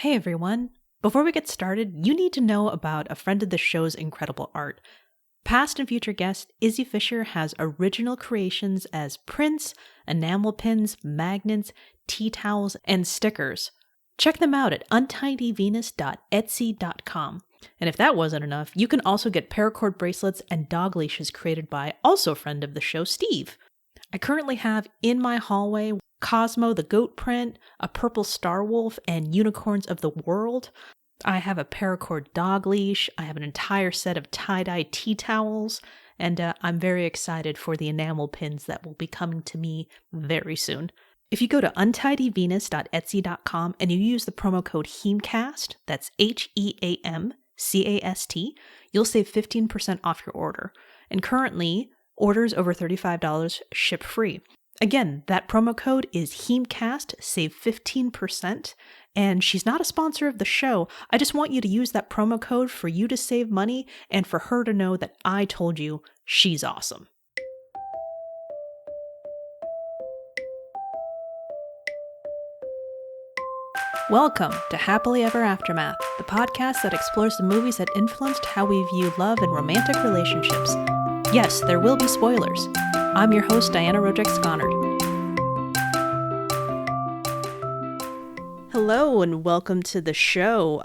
Hey everyone! Before we get started, you need to know about a friend of the show's incredible art. Past and future guest Izzy Fisher has original creations as prints, enamel pins, magnets, tea towels, and stickers. Check them out at untidyvenus.etsy.com. And if that wasn't enough, you can also get paracord bracelets and dog leashes created by also friend of the show, Steve. I currently have in my hallway Cosmo the goat print, a purple star wolf, and unicorns of the world. I have a paracord dog leash, I have an entire set of tie-dye tea towels, and I'm very excited for the enamel pins that will be coming to me very soon. If you go to untidyvenus.etsy.com and you use the promo code HEAMCast, that's HEAMCAST, you'll save 15% off your order. And currently, orders over $35 ship free. Again, that promo code is HEAMCast, save 15%, and she's not a sponsor of the show. I just want you to use that promo code for you to save money and for her to know that I told you she's awesome. Welcome to Happily Ever Aftermath, the podcast that explores the movies that influenced how we view love and romantic relationships. Yes, there will be spoilers. I'm your host, Diana Roderick-Sconard. Hello and welcome to the show.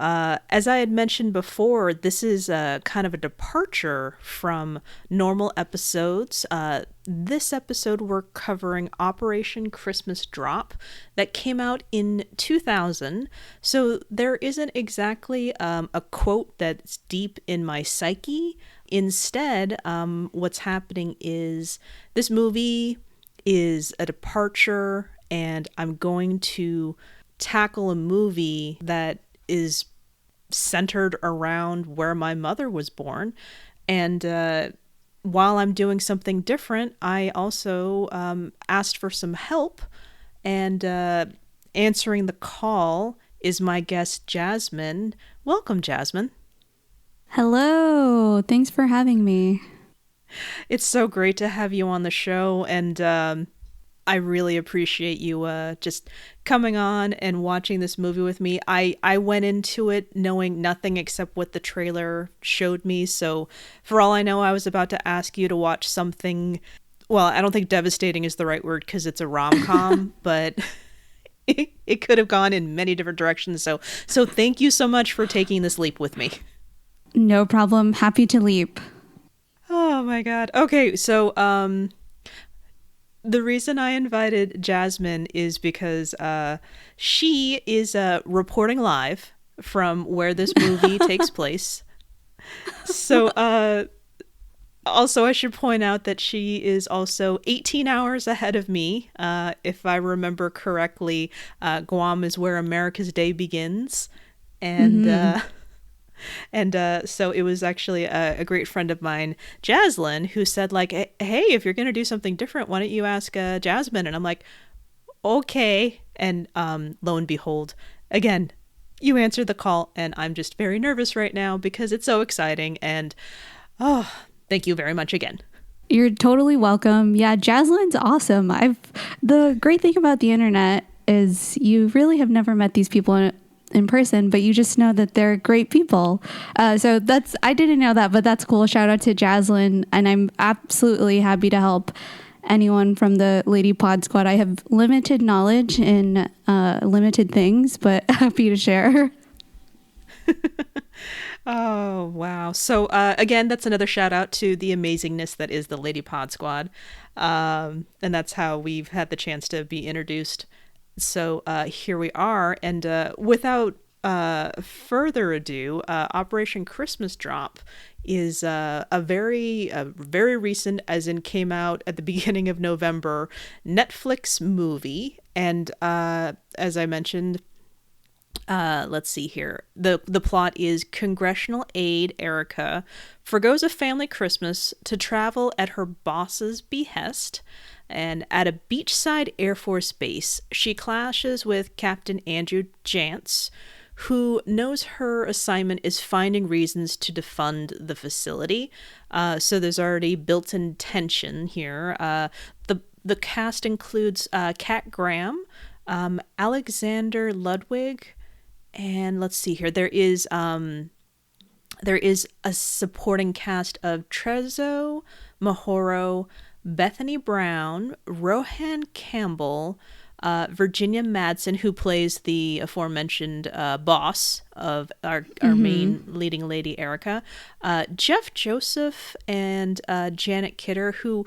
As I had mentioned before, this is kind of a departure from normal episodes. This episode we're covering Operation Christmas Drop that came out in 2000. So there isn't exactly a quote that's deep in my psyche. Instead, what's happening is this movie is a departure, and I'm going to tackle a movie that is centered around where my mother was born. And while I'm doing something different, I also asked for some help, and answering the call is my guest, Jasmine. Welcome, Jasmine. Hello. Thanks for having me. It's so great to have you on the show, and I really appreciate you just coming on and watching this movie with me. I went into it knowing nothing except what the trailer showed me, so for all I know, I was about to ask you to watch something, well, I don't think devastating is the right word because it's a rom-com, but it could have gone in many different directions, so thank you so much for taking this leap with me. No problem. Happy to leap. Oh my god. Okay, so the reason I invited Jasmine is because she is reporting live from where this movie takes place. So also I should point out that she is also 18 hours ahead of me. If I remember correctly, Guam is where America's Day begins. And so it was actually a great friend of mine, Jaslyn, who said, like, hey, if you're going to do something different, why don't you ask Jasmine? And I'm like, okay. And lo and behold, again, you answered the call, and I'm just very nervous right now because it's so exciting. And thank you very much again. You're totally welcome. Yeah, Jaslyn's awesome. The great thing about the internet is you really have never met these people in person, but you just know that they're great people. So I didn't know that, but that's cool. Shout out to Jaslyn, and I'm absolutely happy to help anyone from the Lady Pod Squad. I have limited knowledge in limited things, but happy to share. Oh, wow. So again, that's another shout out to the amazingness that is the Lady Pod Squad. And that's how we've had the chance to be introduced. So here we are, and without further ado, Operation Christmas Drop is a very recent, as in came out at the beginning of November, Netflix movie. And as I mentioned, let's see here. The plot is Congressional aide Erica forgoes a family Christmas to travel at her boss's behest. And at a beachside Air Force base, she clashes with Captain Andrew Jantz, who knows her assignment is finding reasons to defund the facility. So there's already built-in tension here. The cast includes Kat Graham, Alexander Ludwig, And let's see here. There is a supporting cast of Trezzo Mahoro, Bethany Brown, Rohan Campbell, Virginia Madsen, who plays the aforementioned boss of our main leading lady, Erica, Jeff Joseph, and Janet Kidder, who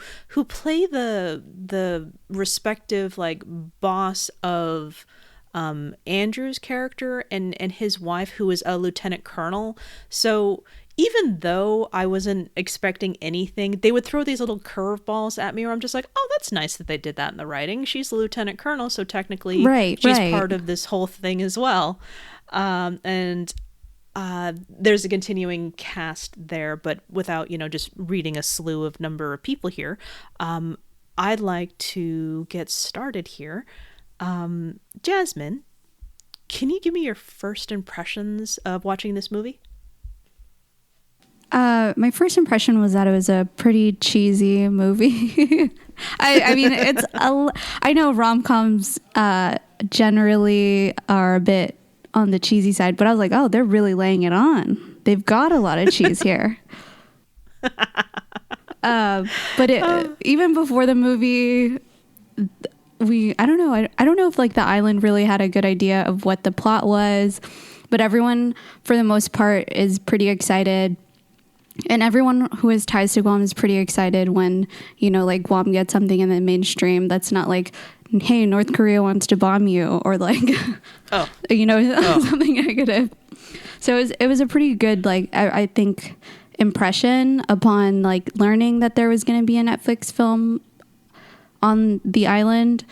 play the respective like boss of Andrew's character and his wife, who is a lieutenant colonel. So even though I wasn't expecting anything, they would throw these little curveballs at me where I'm just like, oh, that's nice that they did that in the writing. She's a lieutenant colonel, so technically she's part of this whole thing as well. And there's a continuing cast there, but without, just reading a slew of number of people here, I'd like to get started here. Jasmine, can you give me your first impressions of watching this movie? My first impression was that it was a pretty cheesy movie. I mean, I know rom-coms generally are a bit on the cheesy side, but I was like, oh, they're really laying it on. They've got a lot of cheese here. But even before the movie, I don't know if like the island really had a good idea of what the plot was, but everyone for the most part is pretty excited. And everyone who has ties to Guam is pretty excited when, like Guam gets something in the mainstream that's not like, hey, North Korea wants to bomb you, or like, something negative. So it was a pretty good, like, I think, impression upon like learning that there was going to be a Netflix film on the island.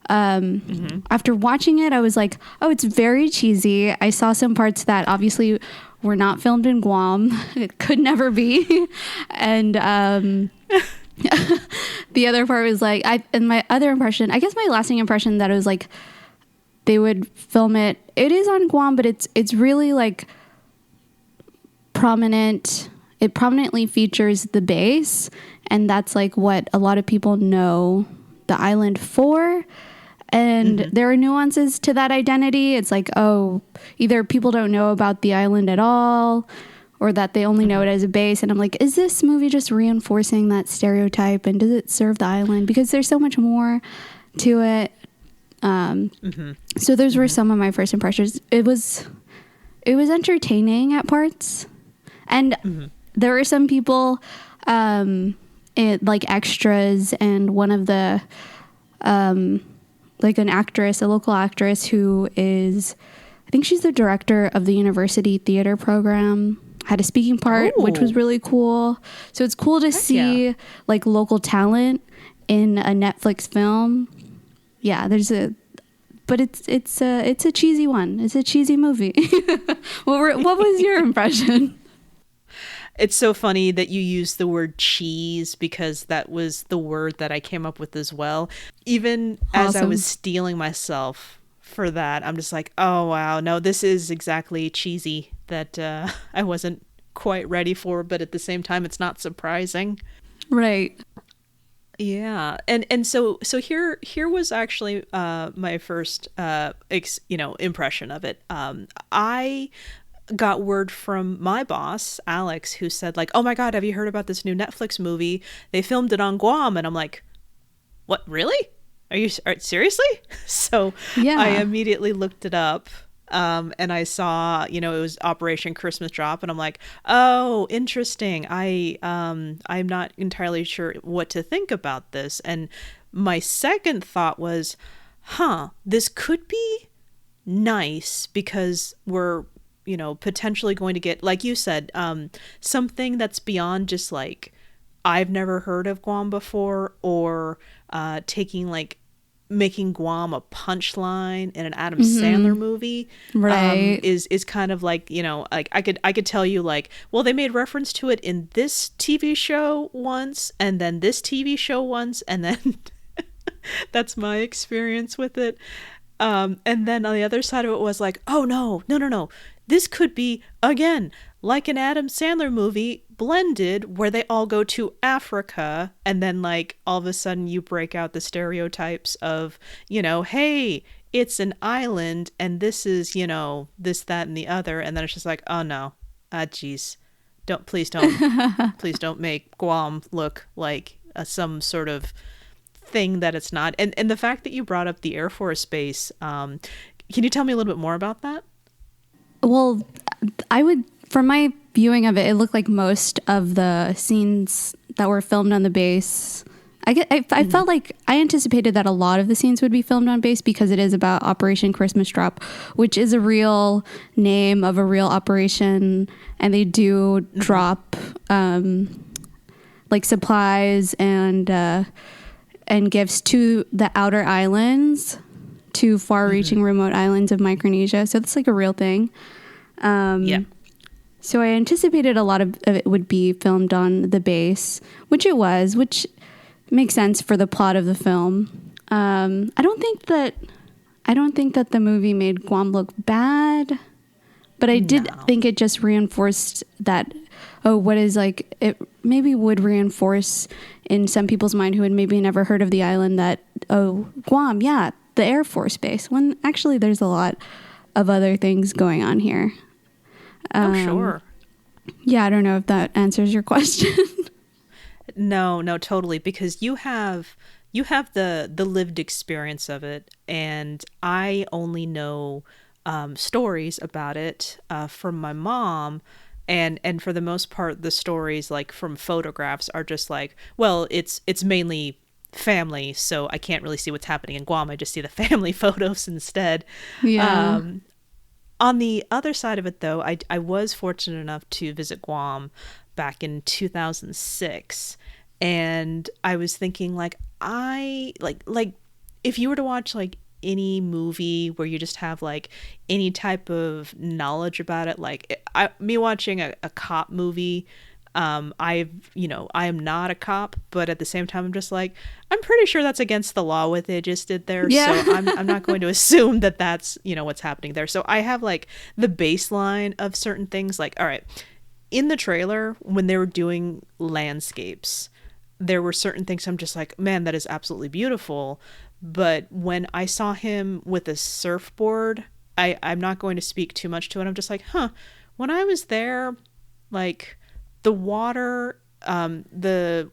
After watching it, I was like, oh, it's very cheesy. I saw some parts that obviously were not filmed in Guam. It could never be. And the other part was like, my other impression, I guess my lasting impression, that it was like they would film it. It is on Guam, but it's really like prominent. It prominently features the base, and that's like what a lot of people know the island for. And there are nuances to that identity. It's like, oh, either people don't know about the island at all, or that they only know it as a base. And I'm like, is this movie just reinforcing that stereotype? And does it serve the island? Because there's so much more to it. So those were some of my first impressions. It was entertaining at parts. And there were some people, like extras, and one of the... like a local actress who is, I think she's the director of the university theater program, had a speaking part, which was really cool. So it's cool to see like local talent in a Netflix film. Yeah, but it's a cheesy one. It's a cheesy movie. What was your impression? It's so funny that you used the word cheese, because that was the word that I came up with as well. Even as I was steeling myself for that, I'm just like, oh, wow, no, this is exactly cheesy that I wasn't quite ready for, but at the same time, it's not surprising. Right. Yeah. And so here was actually my first, impression of it. I got word from my boss, Alex, who said like, oh my God, have you heard about this new Netflix movie? They filmed it on Guam. And I'm like, what, really? Seriously? So I immediately looked it up. And I saw, it was Operation Christmas Drop, and I'm like, oh, interesting. I'm not entirely sure what to think about this. And my second thought was, this could be nice, because we're, potentially going to get, like you said, something that's beyond just like, I've never heard of Guam before, or making Guam a punchline in an Adam Sandler movie, right? Is kind of like, like I could tell you like, well, they made reference to it in this TV show once, and then this TV show once, and then that's my experience with it. And then on the other side of it was like, oh no. This could be, again, like an Adam Sandler movie blended, where they all go to Africa, and then like all of a sudden you break out the stereotypes of, hey, it's an island and this is, you know, this, that, and the other. And then it's just like, oh no, geez, please don't make Guam look like some sort of thing that it's not. And the fact that you brought up the Air Force Base, can you tell me a little bit more about that? Well, from my viewing of it, it looked like most of the scenes that were filmed on the base. I felt like I anticipated that a lot of the scenes would be filmed on base because it is about Operation Christmas Drop, which is a real name of a real operation, and they do drop like supplies and gifts to the outer islands, to far-reaching remote islands of Micronesia. So that's like a real thing. So I anticipated a lot of it would be filmed on the base, which it was, which makes sense for the plot of the film. I don't think that the movie made Guam look bad, but I did think it just reinforced that, what is like, it maybe would reinforce in some people's mind who had maybe never heard of the island that, Guam, the Air Force Base, when actually there's a lot of other things going on here. Sure. Yeah, I don't know if that answers your question. No, totally. Because you have the lived experience of it, and I only know stories about it from my mom, and for the most part, the stories like from photographs are just like, well, it's mainly family, so I can't really see what's happening in Guam. I just see the family photos instead. Yeah. On the other side of it, though, I was fortunate enough to visit Guam back in 2006, and I was thinking like if you were to watch like any movie where you just have like any type of knowledge about it, like me watching a cop movie, I am not a cop, but at the same time I'm just like, I'm pretty sure that's against the law what they just did there. Yeah. So I'm not going to assume that that's, what's happening there. So I have like the baseline of certain things. Like, all right, in the trailer when they were doing landscapes, there were certain things I'm just like, man, that is absolutely beautiful. But when I saw him with a surfboard, I'm not going to speak too much to it. I'm just like, when I was there, like the water, the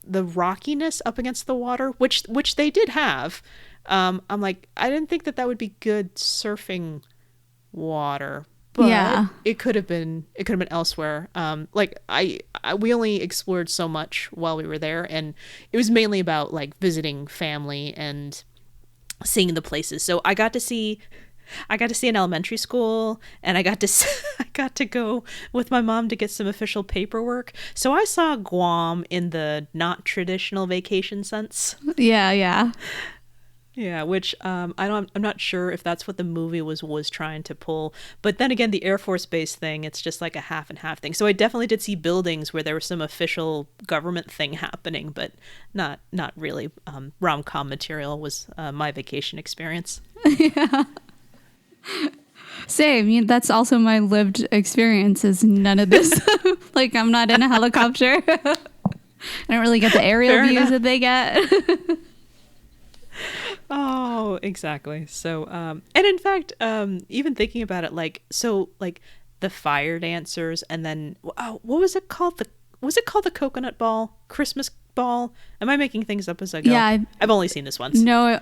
rockiness up against the water, which they did have, I'm like, I didn't think that would be good surfing water, but it could have been elsewhere. We only explored so much while we were there, and it was mainly about like visiting family and seeing the places. So I got to see an elementary school, and I got to go with my mom to get some official paperwork. So I saw Guam in the not traditional vacation sense. Yeah. Yeah, which I'm not sure if that's what the movie was trying to pull. But then again, the Air Force Base thing, it's just like a half and half thing. So I definitely did see buildings where there was some official government thing happening, but not really. Rom-com material was my vacation experience. Yeah. Same. That's also my lived experience, is none of this. Like, I'm not in a helicopter. I don't really get the aerial views that they get. Oh, exactly. So, and in fact, even thinking about it, like the fire dancers, and then, what was it called? Was it called the coconut ball? Christmas ball? Am I making things up as I go? Yeah. I've only seen this once. No,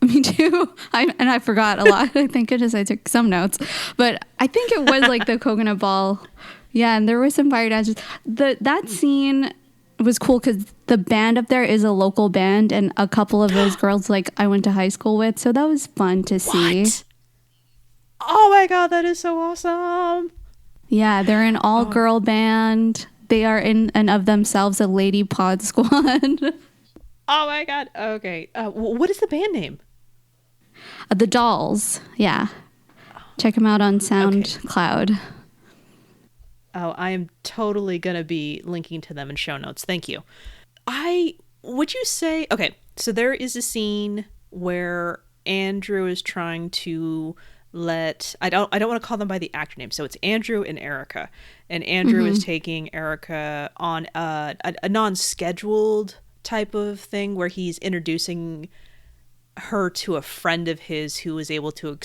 me too. I forgot a lot. I took some notes, but I think it was like the coconut ball. Yeah, and there were some fire dancers. That scene was cool because the band up there is a local band, and a couple of those girls like I went to high school with, so that was fun to see. Oh my god, that is so awesome! Yeah, they're an all-girl band. They are in and of themselves a lady pod squad. Oh my god. Okay. What is the band name? The Dolls. Yeah. Check them out on SoundCloud. Okay. Oh, I am totally going to be linking to them in show notes. Thank you. Would you say, okay, so there is a scene where Andrew is trying to I don't want to call them by the actor name. So it's Andrew and Erica. And Andrew is taking Erica on a non-scheduled type of thing where he's introducing her to a friend of his who was able to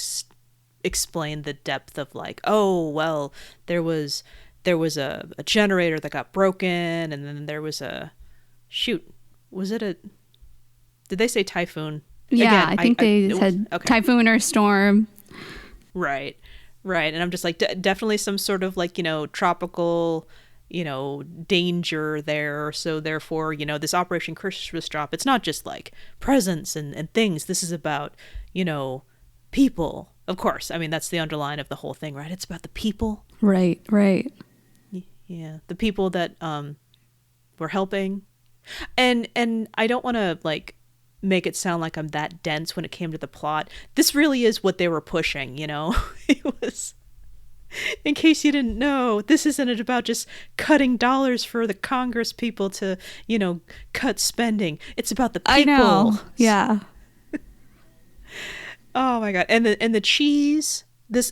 explain the depth of like, oh, well, there was a generator that got broken, and then there was did they say typhoon? Yeah, Again, I think they said okay. typhoon or storm. Right. And I'm just like, definitely some sort of like, tropical, danger there. So therefore, this Operation Christmas Drop, it's not just like presents and things. This is about, people. Of course. I mean, that's the underline of the whole thing, right? It's about the people. Right. Yeah. The people that were helping. And I don't want to like make it sound like I'm that dense when it came to the plot. This really is what they were pushing, It was, in case you didn't know, this isn't about just cutting dollars for the Congress people to, cut spending. It's about the people. I know. Yeah. Oh my God. And the cheese, this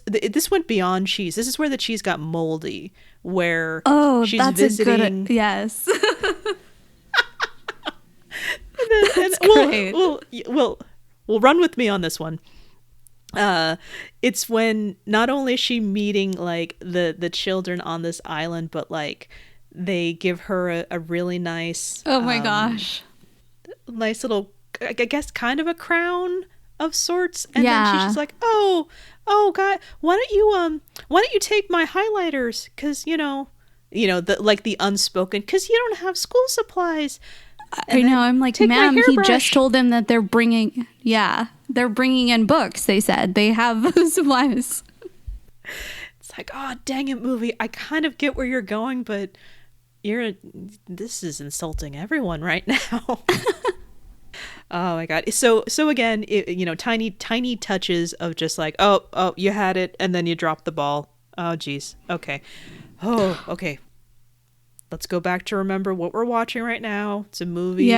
went beyond cheese. This is where the cheese got moldy, where she's that's visiting. a good, yes. That's great. We'll run with me on this one. It's when not only is she meeting like the children on this island, but like they give her a really nice, oh my gosh, nice little, I guess kind of a crown of sorts. And yeah. then she's just like, oh God, why don't you take my highlighters? 'Cause the unspoken, 'cause you don't have school supplies. I know. I'm like, ma'am, he just told them that they're bringing in books. They said they have supplies. It's like, oh, dang it, movie. I kind of get where you're going, but this is insulting everyone right now. Oh my God. So again, tiny touches of just like, oh, you had it, and then you dropped the ball. Oh, geez. Okay. Oh, okay. Let's go back to remember what we're watching right now. It's a movie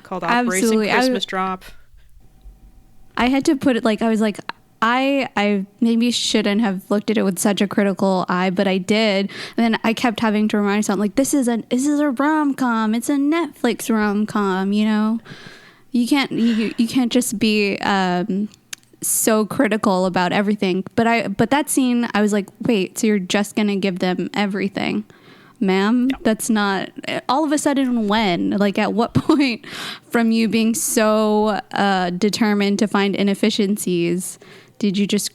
called Operation Christmas Drop. I had to put it like, I was like, I maybe shouldn't have looked at it with such a critical eye, but I did. And then I kept having to remind myself, like, this is a rom-com. It's a Netflix rom-com, You can't just be so critical about everything. But that scene, I was like, wait, so you're just gonna give them everything? Ma'am, that's not all of a sudden. When, like, at what point from you being so determined to find inefficiencies did you just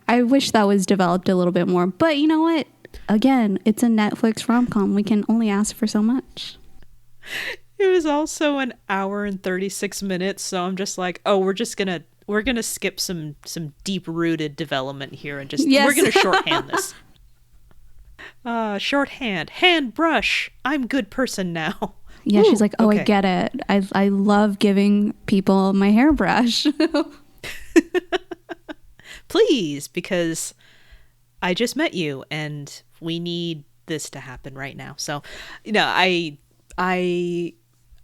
I wish that was developed a little bit more, but you know what, again, it's a Netflix rom-com. We can only ask for so much. It was also an hour and 36 minutes, so I'm just like, oh, we're gonna skip some deep-rooted development here and just we're gonna shorthand this. Shorthand, hand brush. I'm good person now. Yeah, Ooh, she's like, oh, okay. I get it. I love giving people my hairbrush. Please, because I just met you and we need this to happen right now. So, I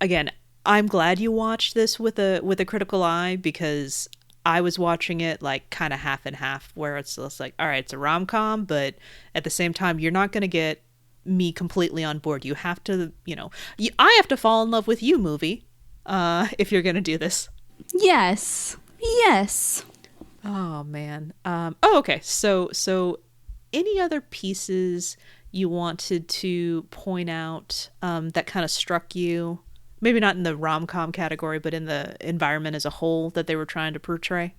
again, I'm glad you watched this with a critical eye, because I was watching it like kind of half and half, where it's just like, all right, it's a rom-com, but at the same time, you're not going to get me completely on board. You have to, I have to fall in love with you, movie, if you're going to do this. Yes. Oh, man. Okay. So any other pieces you wanted to point out that kind of struck you? Maybe not in the rom-com category, but in the environment as a whole that they were trying to portray?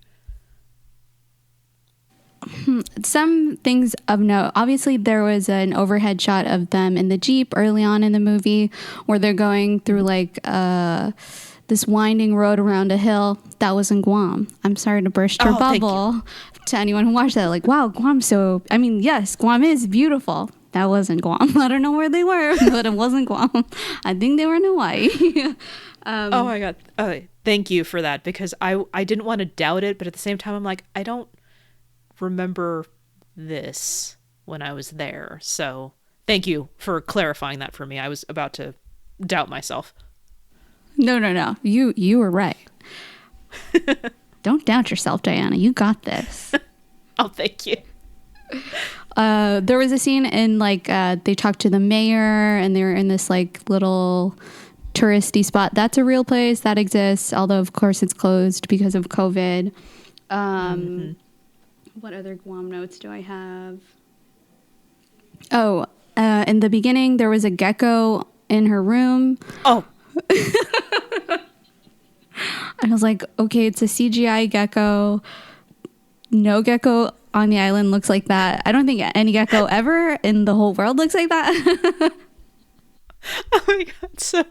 Some things of note. Obviously, there was an overhead shot of them in the Jeep early on in the movie where they're going through like this winding road around a hill. That was in Guam. I'm sorry to burst your bubble to anyone who watched that. Like, wow, Guam. So, I mean, yes, Guam is beautiful. That wasn't Guam. I don't know where they were, but it wasn't Guam. I think they were in Hawaii. Oh my God. Thank you for that, because I didn't want to doubt it, but at the same time, I'm like, I don't remember this when I was there. So thank you for clarifying that for me. I was about to doubt myself. No. You were right. Don't doubt yourself, Diana. You got this. Oh, thank you. There was a scene in like they talked to the mayor and they were in this like little touristy spot. That's a real place that exists, although of course it's closed because of COVID. What other Guam notes do I have? Oh, in the beginning there was a gecko in her room. Oh. I was like, okay, it's a CGI gecko. No gecko on the island looks like that. I don't think any gecko ever in the whole world looks like that. Oh my god, so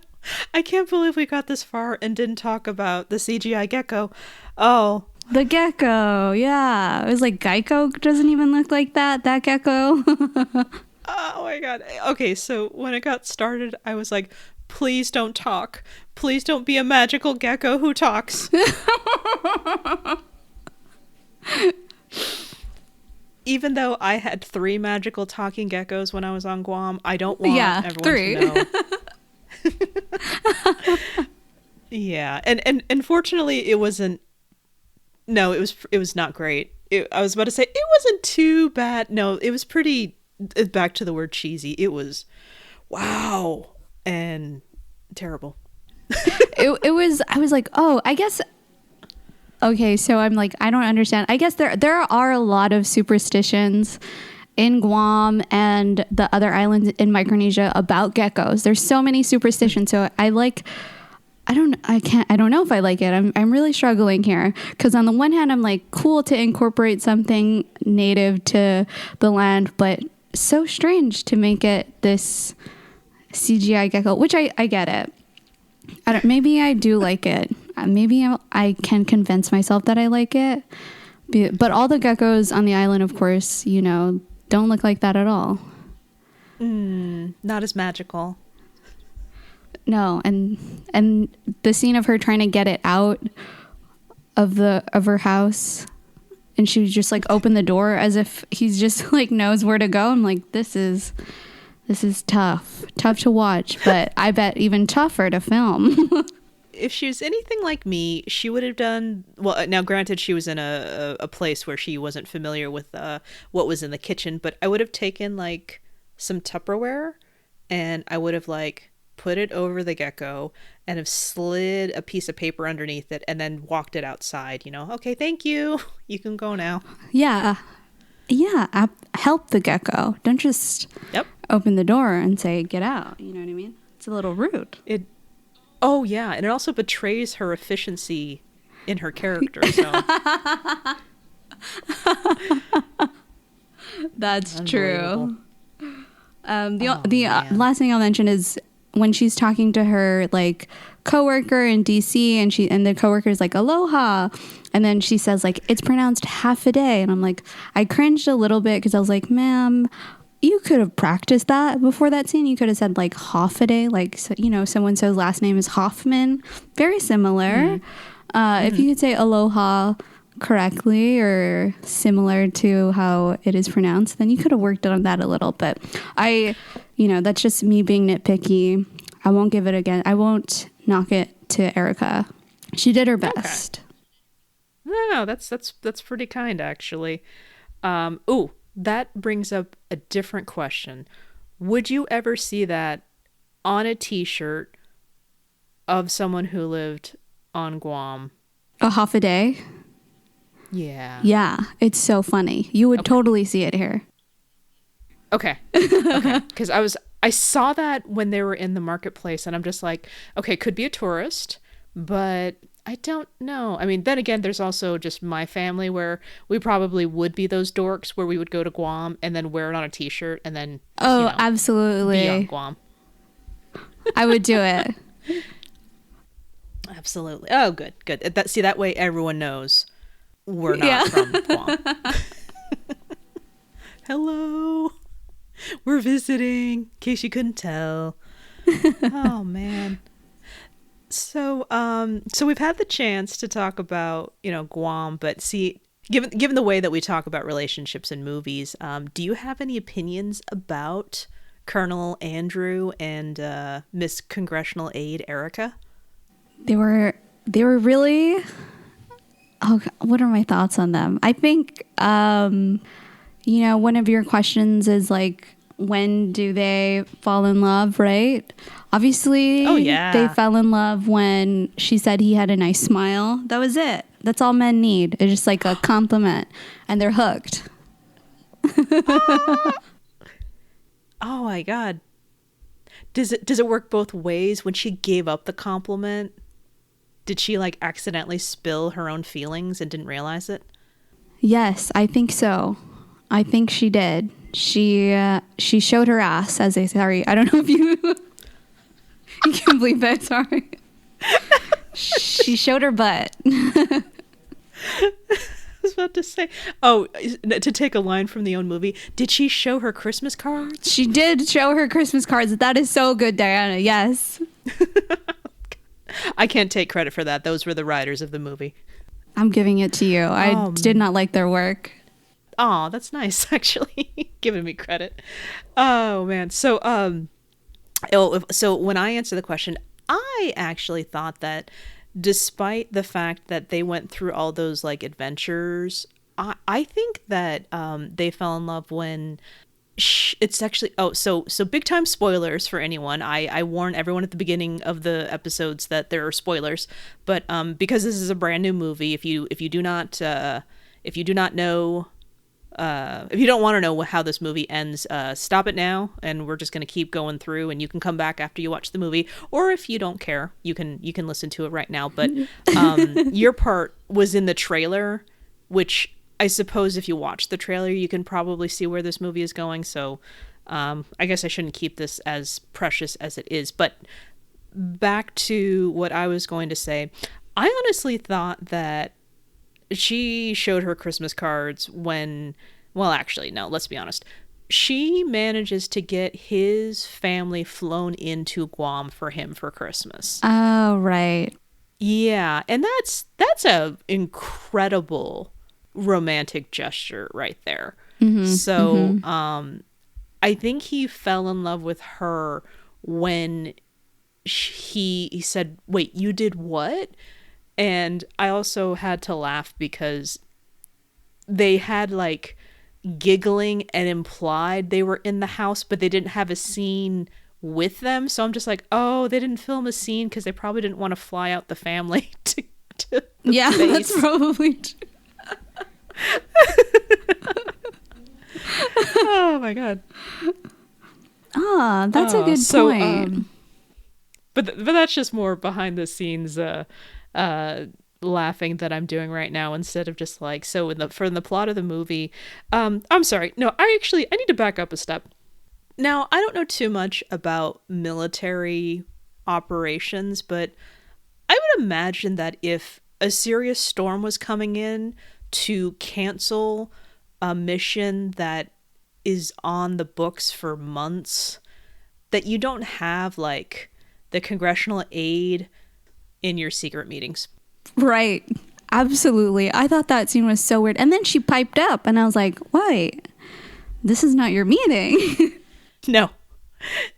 I can't believe we got this far and didn't talk about the CGI gecko. Oh. The gecko, yeah. It was like Geico doesn't even look like that gecko. Oh my god. Okay, so when it got started, I was like, please don't talk. Please don't be a magical gecko who talks. Even though I had 3 magical talking geckos when I was on Guam, I don't want everyone to know. Yeah, and unfortunately, it wasn't. No, it was not great. I was about to say it wasn't too bad. No, it was pretty. Back to the word cheesy. It was, wow, and terrible. It was. I was like, oh, I guess. Okay, so I'm like, I don't understand. I guess there are a lot of superstitions in Guam and the other islands in Micronesia about geckos. There's so many superstitions. So I don't know if I like it. I'm really struggling here because on the one hand, I'm like, cool to incorporate something native to the land, but so strange to make it this CGI gecko, which I get it. Maybe I do like it. Maybe I can convince myself that I like it. But all the geckos on the island, of course, don't look like that at all. Not as magical. No, and the scene of her trying to get it out of her house, and she would just like open the door as if he's just like knows where to go. I'm like, this is tough to watch, but I bet even tougher to film. If she was anything like me, she would have done well. Now, granted, she was in a place where she wasn't familiar with what was in the kitchen, but I would have taken like some Tupperware, and I would have like put it over the gecko and have slid a piece of paper underneath it, and then walked it outside. Okay, thank you. You can go now. Yeah. Help the gecko. Don't just open the door and say get out. You know what I mean? It's a little rude. Oh, yeah. And it also betrays her efficiency in her character. So. That's true. The last thing I'll mention is when she's talking to her like coworker in DC and the coworker is like aloha. And then she says like, it's pronounced half a day. And I'm like, I cringed a little bit because I was like, ma'am, you could have practiced that before that scene. You could have said like half a day, like, someone says last name is Hoffman. Very similar. If you could say aloha correctly or similar to how it is pronounced, then you could have worked on that a little bit. That's just me being nitpicky. I won't give it again. I won't knock it to Erica. She did her best. Okay. No, that's pretty kind, actually. That brings up a different question. Would you ever see that on a t-shirt of someone who lived on Guam? A half a day? Yeah. Yeah, it's so funny. You would totally see it here. Okay. Because I saw that when they were in the marketplace, and I'm just like, okay, could be a tourist, but I don't know. I mean, then again, there's also just my family where we probably would be those dorks where we would go to Guam and then wear it on a t-shirt and then absolutely be on Guam. I would do it. Absolutely. Oh, good. That way everyone knows we're not from Guam. Hello. We're visiting, in case you couldn't tell. Oh, man. So we've had the chance to talk about, Guam, but see, given the way that we talk about relationships in movies, do you have any opinions about Colonel Andrew and Miss Congressional Aide Erica? They were really. Oh, what are my thoughts on them? I think, one of your questions is like, when do they fall in love, right? Obviously, Oh, yeah. they fell in love when she said he had a nice smile. That was it. That's all men need. It's just like a compliment, and they're hooked. Oh my God. Does it work both ways? When she gave up the compliment, did she like accidentally spill her own feelings and didn't realize it? Yes, I think so. I think she did. She showed her ass, as they say. Sorry, I don't know if you you can believe that. Sorry. She showed her butt. I was about to say, to take a line from the own movie, did she show her Christmas cards? She did show her Christmas cards. That is so good, Diana. Yes. I can't take credit for that. Those were the writers of the movie. I'm giving it to you. I did not like their work. Oh, that's nice, actually. Giving me credit. Oh, man. So, so when I answer the question, I actually thought that despite the fact that they went through all those like adventures, I think that they fell in love when it's actually so big time spoilers for anyone. I warn everyone at the beginning of the episodes that there are spoilers, but because this is a brand new movie, if you do not know, if you don't want to know how this movie ends, stop it now, and we're just going to keep going through, and you can come back after you watch the movie, or if you don't care, you can listen to it right now. But your part was in the trailer, which I suppose if you watch the trailer, you can probably see where this movie is going. So I guess I shouldn't keep this as precious as it is. But back to what I was going to say, I honestly thought that she showed her Christmas cards when, well, actually, no, let's be honest. She manages to get his family flown into Guam for him for Christmas. Oh, right. Yeah, and that's a incredible romantic gesture right there. Mm-hmm, so I think he fell in love with her when he said, "Wait, you did what?" And I also had to laugh because they had like giggling and implied they were in the house, but they didn't have a scene with them. So I'm just like, oh, they didn't film a scene because they probably didn't want to fly out the family to the yeah, base. That's probably true. Oh my God. Ah, that's a good point. But that's just more behind the scenes laughing that I'm doing right now instead of just like, so in the plot of the movie, I'm sorry, no, I need to back up a step. Now, I don't know too much about military operations, but I would imagine that if a serious storm was coming in to cancel a mission that is on the books for months, that you don't have like the Congressional aide in your secret meetings. Right. Absolutely. I thought that scene was so weird. And then she piped up and I was like, wait, this is not your meeting. No,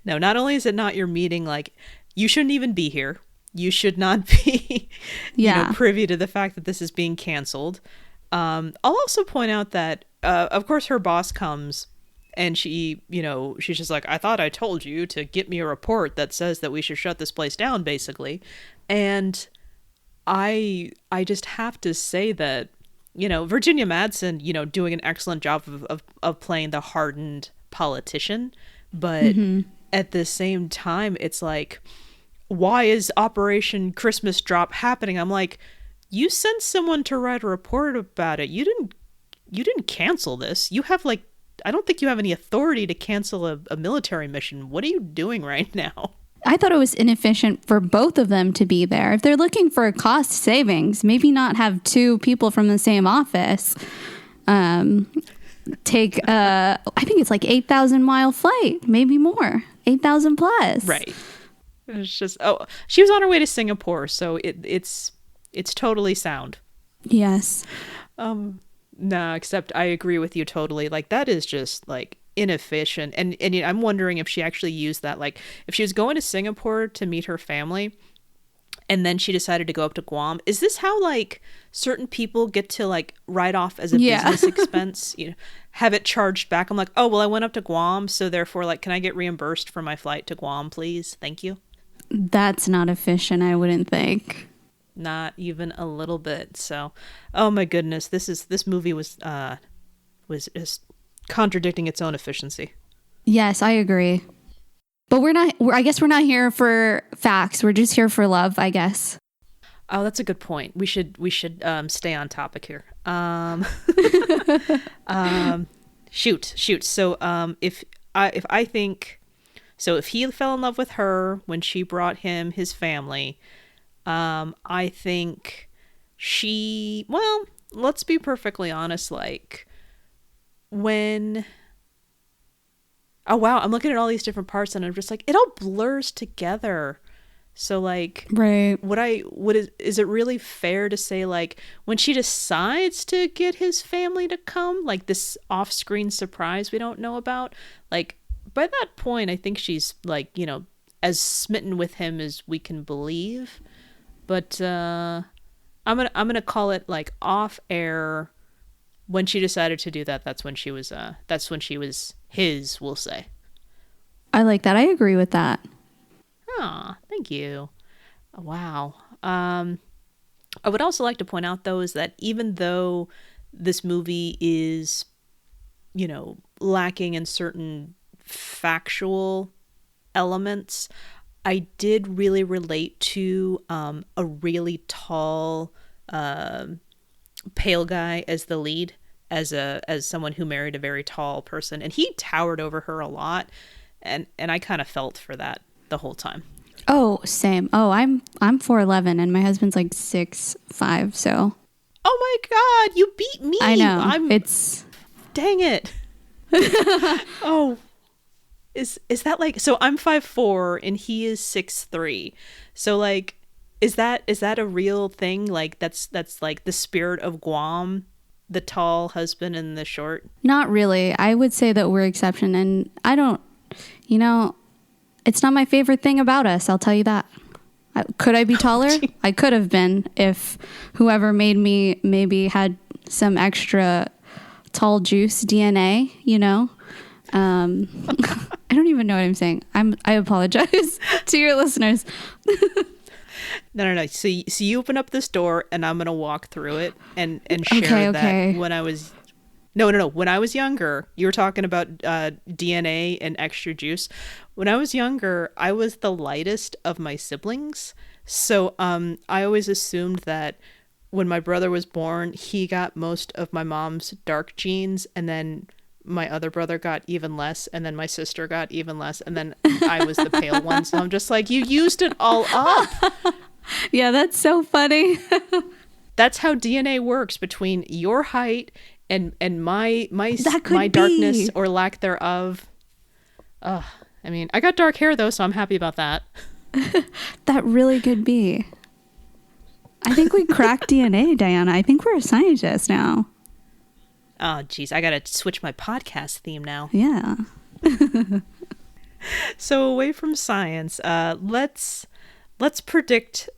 not only is it not your meeting, like you shouldn't even be here. You should not be privy to the fact that this is being canceled. I'll also point out that, of course, her boss comes and she's just like, I thought I told you to get me a report that says that we should shut this place down, basically. And I just have to say that, Virginia Madsen, doing an excellent job of playing the hardened politician. But at the same time, it's like, why is Operation Christmas Drop happening? I'm like, you sent someone to write a report about it. You didn't cancel this. You have like, I don't think you have any authority to cancel a military mission. What are you doing right now? I thought it was inefficient for both of them to be there. If they're looking for cost savings, maybe not have two people from the same office take I think it's like 8,000 mile flight, maybe more, 8,000 plus. Right. It's just, she was on her way to Singapore, so it's totally sound. Yes. No, except I agree with you totally. Like, that is just like inefficient. And I'm wondering if she actually used that, like if she was going to Singapore to meet her family and then she decided to go up to Guam. Is this how like certain people get to like write off as a business expense, have it charged back? I'm like, oh, well, I went up to Guam, so therefore, like, can I get reimbursed for my flight to Guam, please? Thank you. That's not efficient, I wouldn't think. Not even a little bit. So, oh my goodness, this movie was just contradicting its own efficiency. Yes, I agree. But I guess we're not here for facts. We're just here for love, I guess. Oh, that's a good point. We should stay on topic here. Shoot. So, if he fell in love with her when she brought him his family, I think let's be perfectly honest, like when, oh wow, I'm looking at all these different parts and I'm just like, it all blurs together. So like, right. Is it really fair to say like when she decides to get his family to come, like this off-screen surprise we don't know about, like by that point, I think she's like, as smitten with him as we can believe. But I'm gonna call it like off air. When she decided to do that, that's when she was his. We'll say. I like that. I agree with that. Ah, thank you. Wow. I would also like to point out though is that even though this movie is, lacking in certain factual elements, I did really relate to a really tall, pale guy as the lead, as someone who married a very tall person, and he towered over her a lot, and I kind of felt for that the whole time. Oh, same. Oh, I'm 4'11" and my husband's like 6'5", so. Oh my God, you beat me. I know. Dang it. Oh. Is that like, so I'm 5'4" and he is 6'3", so like is that a real thing? Like that's like the spirit of Guam, the tall husband and the short? Not really. I would say that we're exception, and I don't, it's not my favorite thing about us, I'll tell you that. Could I be taller? I could have been if whoever made me maybe had some extra tall juice DNA, I don't even know what I'm saying. I apologize to your listeners. No. So you open up this door and I'm going to walk through it and share that when I was... No. When I was younger, you were talking about DNA and extra juice. When I was younger, I was the lightest of my siblings. So I always assumed that when my brother was born, he got most of my mom's dark genes, and then my other brother got even less, and then my sister got even less, and then I was the pale one. So I'm just like, you used it all up. Yeah, that's so funny. That's how DNA works between your height and my darkness or lack thereof. I mean, I got dark hair though, so I'm happy about that. That really could be. I think we cracked DNA, Diana. I think we're a scientist now. Oh, geez, I gotta switch my podcast theme now. Yeah. So away from science, let's predict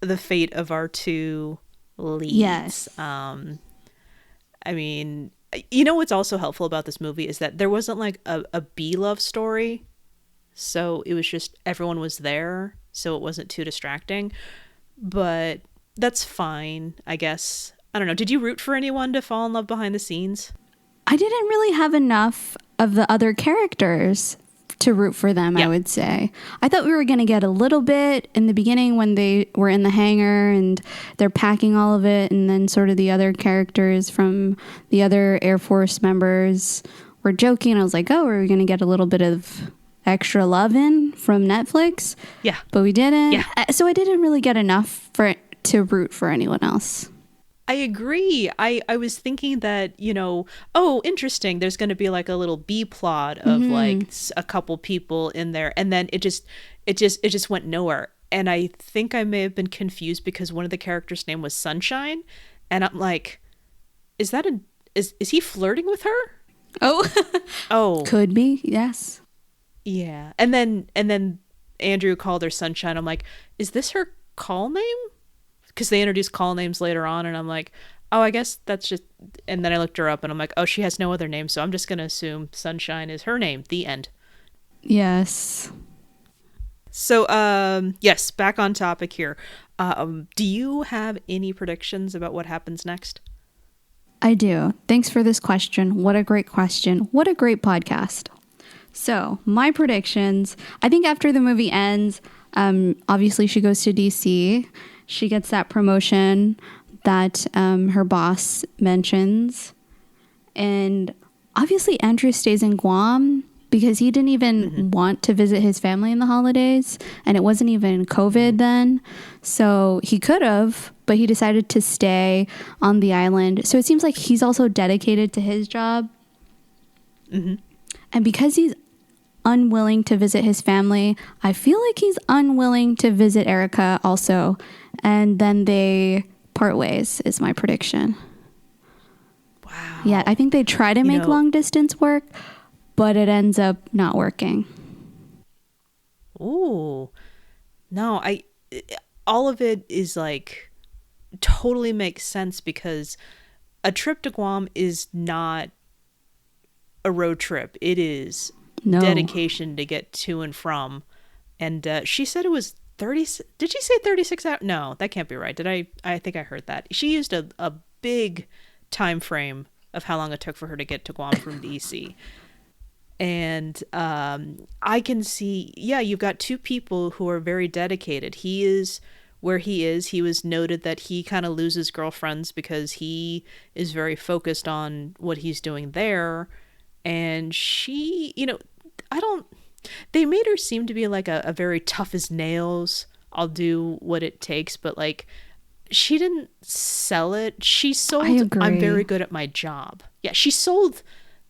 the fate of our two leads. Yes. I mean, what's also helpful about this movie is that there wasn't like a B-love story. So it was just everyone was there, so it wasn't too distracting. But that's fine, I guess. I don't know. Did you root for anyone to fall in love behind the scenes? I didn't really have enough of the other characters to root for them, yeah. I would say. I thought we were going to get a little bit in the beginning when they were in the hangar and they're packing all of it, and then sort of the other characters from the other Air Force members were joking. I was like, oh, are we going to get a little bit of extra love in from Netflix? Yeah. But we didn't. Yeah. So I didn't really get enough to root for anyone else. I agree. I was thinking that, oh, interesting. There's going to be like a little B plot of like a couple people in there. And then it just went nowhere. And I think I may have been confused because one of the characters' name was Sunshine. And I'm like, is he flirting with her? Oh, oh, could be. Yes. Yeah. And then Andrew called her Sunshine. I'm like, is this her call name? Because they introduce call names later on, and I'm like, oh, I guess that's just... And then I looked her up, and I'm like, oh, she has no other name, so I'm just going to assume Sunshine is her name. The end. Yes. So, yes, back on topic here. Do you have any predictions about what happens next? I do. Thanks for this question. What a great question. What a great podcast. So, my predictions, I think after the movie ends, obviously she goes to DC. She gets that promotion that her boss mentions. And obviously Andrew stays in Guam because he didn't even want to visit his family in the holidays. And it wasn't even COVID then. So he could have, but he decided to stay on the island. So it seems like he's also dedicated to his job. And because he's unwilling to visit his family, I feel like he's unwilling to visit Erica also. And then they part ways is my prediction. Wow. Yeah, I think they try to make long distance work, but it ends up not working. Ooh. No, all of it is like totally makes sense because a trip to Guam is not a road trip. It is dedication to get to and from. And she said it was 30. Did she say 36 hours? No, that can't be right. I think I heard that. She used a big time frame of how long it took for her to get to Guam from DC. And I can see, you've got two people who are very dedicated. He is where he is. He was noted that he kind of loses girlfriends because he is very focused on what he's doing there. And she, they made her seem to be like a very tough as nails, I'll do what it takes, but like she didn't sell it. She sold, I'm very good at my job. Yeah, she sold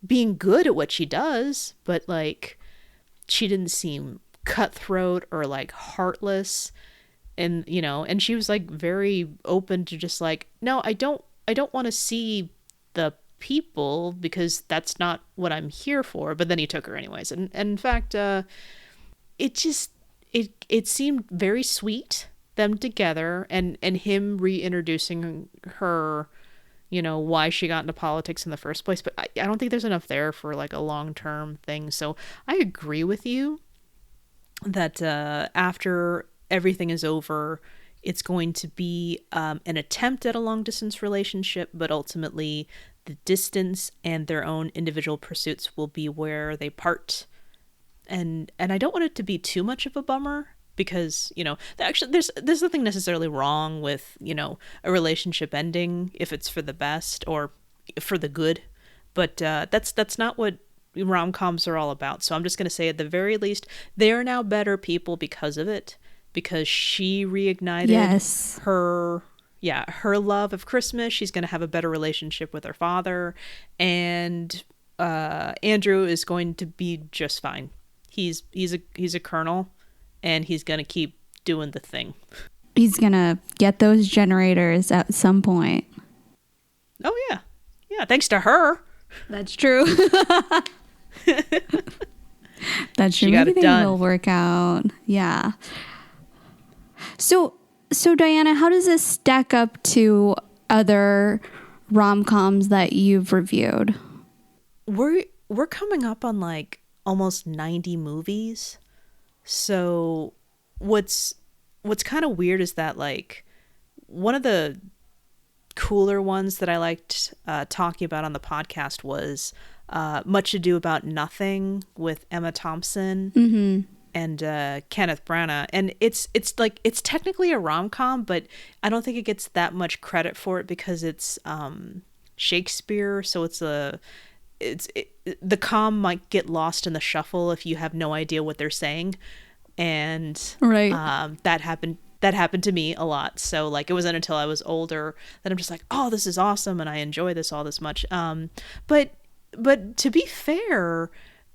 being good at what she does, but like she didn't seem cutthroat or like heartless. And and she was like very open to just like, no, I don't want to see the people because that's not what I'm here for. But then he took her anyways, and in fact it seemed very sweet, them together, and him reintroducing her, why she got into politics in the first place. But I don't think there's enough there for like a long-term thing. So I agree with you that after everything is over, it's going to be an attempt at a long-distance relationship, but ultimately the distance and their own individual pursuits will be where they part. And I don't want it to be too much of a bummer because, actually there's nothing necessarily wrong with, a relationship ending if it's for the best or for the good. But that's not what rom-coms are all about. So I'm just going to say at the very least, they are now better people because of it, because she reignited her love of Christmas. She's going to have a better relationship with her father, and Andrew is going to be just fine. He's a colonel, and he's going to keep doing the thing. He's going to get those generators at some point. Oh, yeah. Yeah, thanks to her. That's true. That's true. She got Maybe it they done. will work out. Yeah. So Diana, how does this stack up to other rom-coms that you've reviewed? We're coming up on like almost 90 movies. So what's kind of weird is that like one of the cooler ones that I liked talking about on the podcast was Much Ado About Nothing with Emma Thompson and Kenneth Branagh. And it's technically a rom-com, but I don't think it gets that much credit for it because it's Shakespeare. So the com might get lost in the shuffle if you have no idea what they're saying. And that happened to me a lot. So like it wasn't until I was older that I'm just like, oh, this is awesome and I enjoy this all this much. But to be fair,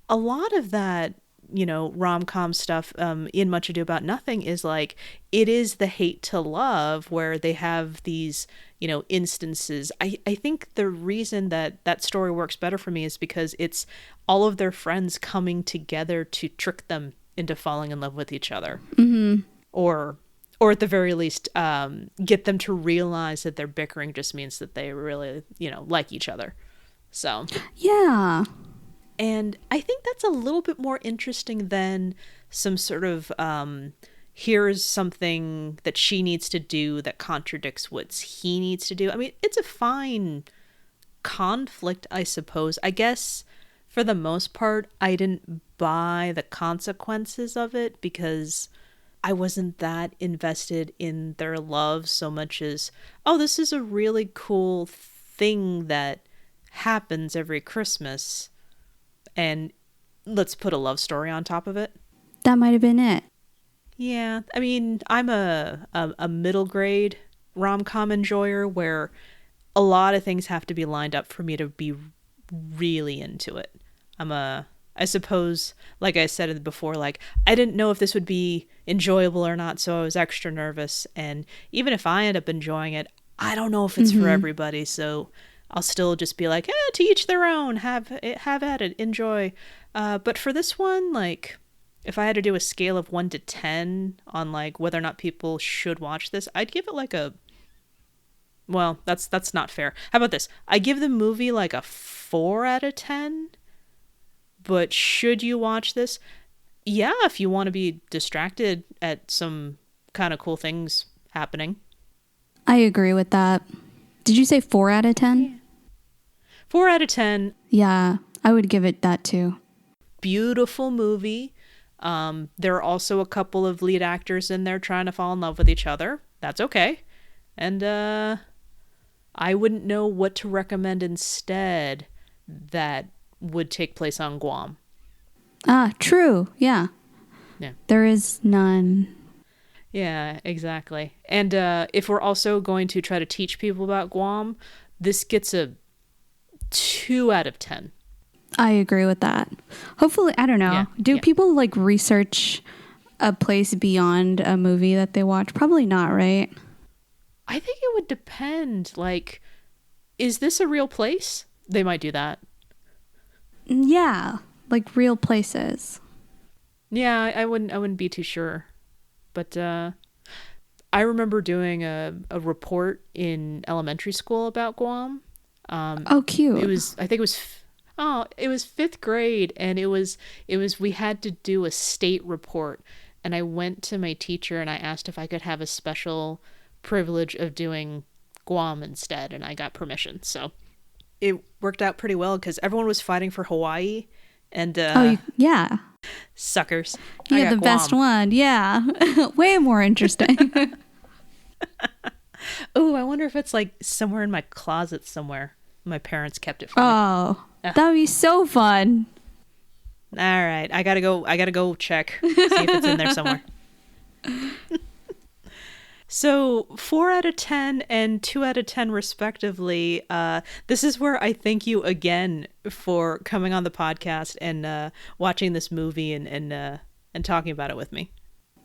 a lot of that, rom-com stuff in Much Ado About Nothing is like, it is the hate to love where they have these, instances. I think the reason that story works better for me is because it's all of their friends coming together to trick them into falling in love with each other. Or or at the very least, get them to realize that their bickering just means that they really, like each other. So Yeah. and I think that's a little bit more interesting than some sort of here's something that she needs to do that contradicts what he needs to do. I mean, it's a fine conflict, I suppose. I guess for the most part, I didn't buy the consequences of it because I wasn't that invested in their love so much as, oh, this is a really cool thing that happens every Christmas, and let's put a love story on top of it. That might have been it. Yeah, I mean, I'm a middle grade rom-com enjoyer where a lot of things have to be lined up for me to be really into it. I suppose, like I said before, like, I didn't know if this would be enjoyable or not, so I was extra nervous. And even if I end up enjoying it, I don't know if it's for everybody, so I'll still just be like, to each their own, have at it, enjoy. But for this one, like, if I had to do a scale of 1 to 10 on like whether or not people should watch this, I'd give it like well, that's not fair. How about this? I give the movie like a 4 out of 10. But should you watch this? Yeah, if you want to be distracted at some kind of cool things happening. I agree with that. Did you say 4 out of 10? Yeah. 4 out of 10. Yeah, I would give it that too. Beautiful movie. There are also a couple of lead actors in there trying to fall in love with each other. That's okay. And I wouldn't know what to recommend instead that would take place on Guam. True. Yeah. There is none. Yeah, exactly. And if we're also going to try to teach people about Guam, this gets a 2 out of 10. I agree with that. Hopefully, I don't know. Do people like research a place beyond a movie that they watch? Probably not, right? I think it would depend. Like, is this a real place? They might do that. Yeah, like real places. Yeah, I wouldn't be too sure. But I remember doing a report in elementary school about Guam. Oh, cute. It was 5th grade, and it was we had to do a state report, and I went to my teacher and I asked if I could have a special privilege of doing Guam instead, and I got permission. So it worked out pretty well because everyone was fighting for Hawaii, and yeah, suckers. Yeah, the Guam. Best one. Yeah, way more interesting. Oh, I wonder if it's like somewhere in my closet somewhere. My parents kept it for me. Oh, that would be so fun. All right, I gotta go check, see if it's in there somewhere. So 4 out of 10 and 2 out of 10 respectively. This is where I thank you again for coming on the podcast and watching this movie and talking about it with me.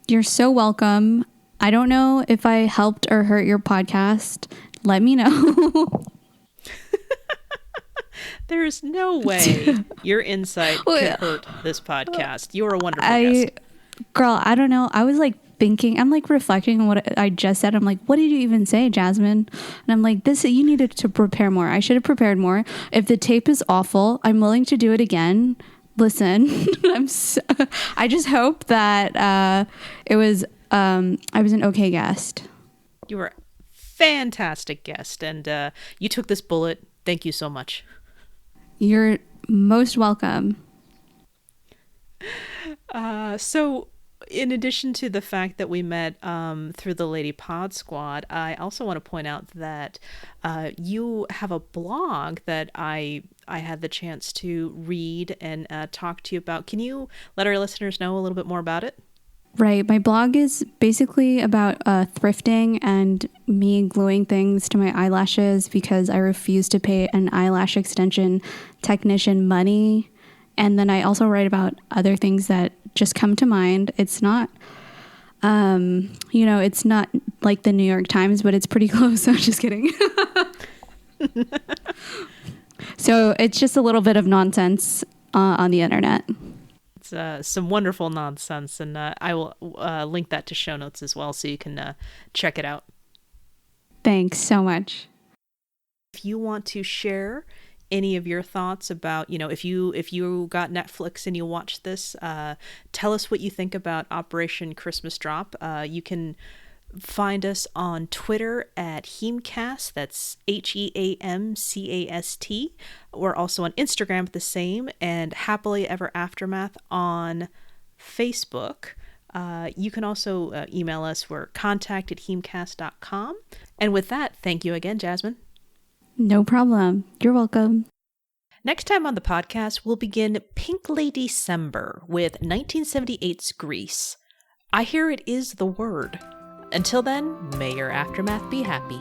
You're so welcome. I don't know if I helped or hurt your podcast. Let me know. There's no way your insight could hurt this podcast. You're a wonderful guest. Girl, I don't know. I was like thinking, I'm like reflecting on what I just said. I'm like, what did you even say, Jasmine? And I'm like, you needed to prepare more. I should have prepared more. If the tape is awful, I'm willing to do it again. Listen, I just hope that I was an okay guest. You were a fantastic guest, and you took this bullet. Thank you so much. You're most welcome. So in addition to the fact that we met through the Lady Pod Squad, I also want to point out that you have a blog that I had the chance to read and talk to you about. Can you let our listeners know a little bit more about it? Right. My blog is basically about thrifting and me gluing things to my eyelashes because I refuse to pay an eyelash extension technician money. And then I also write about other things that just come to mind. It's not, it's not like the New York Times, but it's pretty close. So I'm just kidding. So it's just a little bit of nonsense on the internet. It's some wonderful nonsense, and I will link that to show notes as well, so you can check it out. Thanks so much. If you want to share any of your thoughts about, if you got Netflix and you watched this, tell us what you think about Operation Christmas Drop. You can find us on Twitter at HEAMCast. That's HEAMCAST. We're also on Instagram at the same, and Happily Ever Aftermath on Facebook. You can also email us. We're contact@heamcast.com. And with that, thank you again, Jasmine. No problem. You're welcome. Next time on the podcast, we'll begin Pink Lady December with 1978's Grease. I hear it is the word. Until then, may your aftermath be happy.